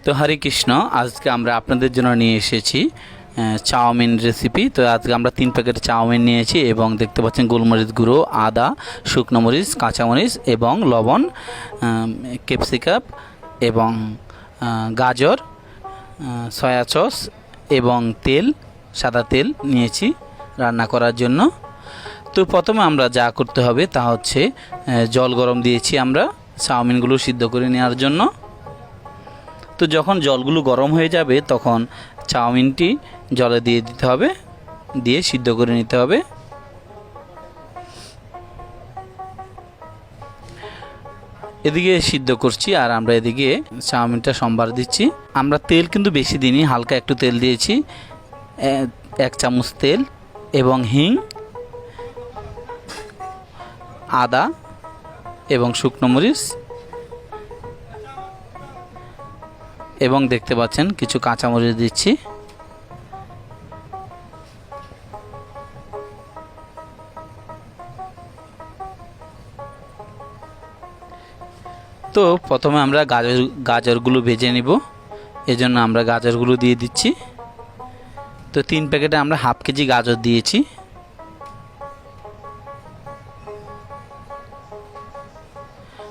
তো হরে কৃষ্ণ, আজকে আমরা আপনাদের জন্য নিয়ে এসেছি চাউমিন রেসিপি। তো আজকে আমরা 3 প্যাকেট চাউমিন নিয়েছি এবং দেখতে পাচ্ছেন গোলমরিচ গুঁড়ো, আদা, শুকনো মরিচ, কাঁচামরিচ এবং লবণ, ক্যাপসিকাম এবং গাজর, সয়া সস এবং তেল, সাদা তেল নিয়েছি রান্না করার জন্য। তো প্রথমে আমরা যা করতে হবে তা হচ্ছে জল গরম দিয়েছি আমরা চাউমিনগুলো সিদ্ধ করে নেওয়ার জন্য। তো যখন জলগুলো গরম হয়ে যাবে তখন চাউমিনটি জলে দিয়ে দিতে হবে, দিয়ে সিদ্ধ করে নিতে হবে। এদিকে সিদ্ধ করছি আর আমরা এদিকে চাউমিনটা সম্বার দিচ্ছি। আমরা তেল কিন্তু বেশি দিইনি, হালকা একটু তেল দিয়েছি, 1 চামচ তেল এবং হিং, আদা এবং শুকনো মরিচ এবং দেখতে পাচ্ছেন কিছু কাঁচামরিচ দিচ্ছি। তো প্রথমে আমরা গাজরগুলো ভেজে নিব, এজন্য আমরা গাজরগুলো দিয়ে দিচ্ছি। তো 3 প্যাকেটে আমরা হাফ কেজি গাজর দিয়েছি।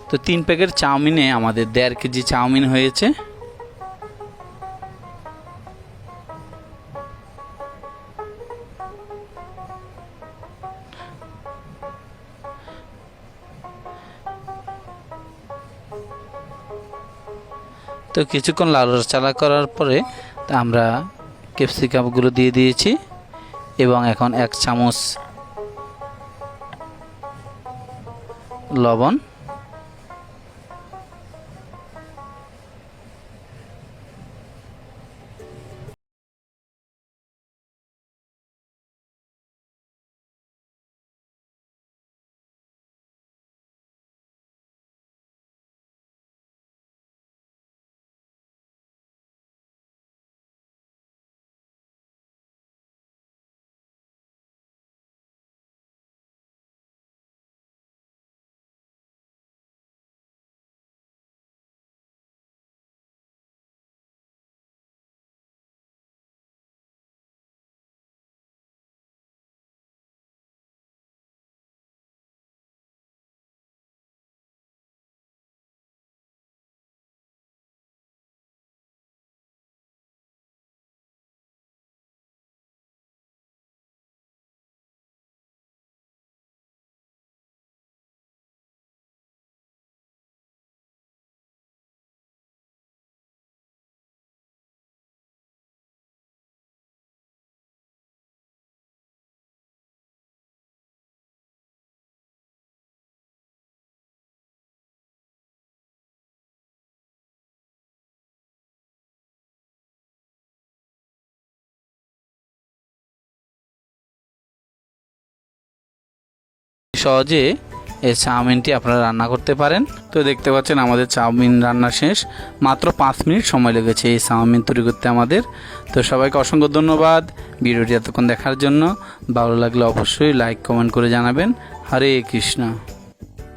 তো 3 প্যাকেট চাউমিনে আমাদের 1.5 কেজি চাউমিন হয়েছে। তো কিছুক্ষণ লাড়াচাড়া করার পরে আমরা ক্যাপসিকামগুলো দিয়ে দিয়েছি এবং এখন 1 চামচ লবণ, সহজে এই চাউমিনটি আপনারা রান্না করতে পারেন। তো দেখতে পাচ্ছেন আমাদের চাউমিন রান্না শেষ, মাত্র 5 মিনিট সময় লেগেছে এই চাউমিন তৈরি করতে আমাদের। তো সবাইকে অসংখ্য ধন্যবাদ ভিডিওটি এতক্ষণ দেখার জন্য। ভালো লাগলে অবশ্যই লাইক কমেন্ট করে জানাবেন। হরে কৃষ্ণ।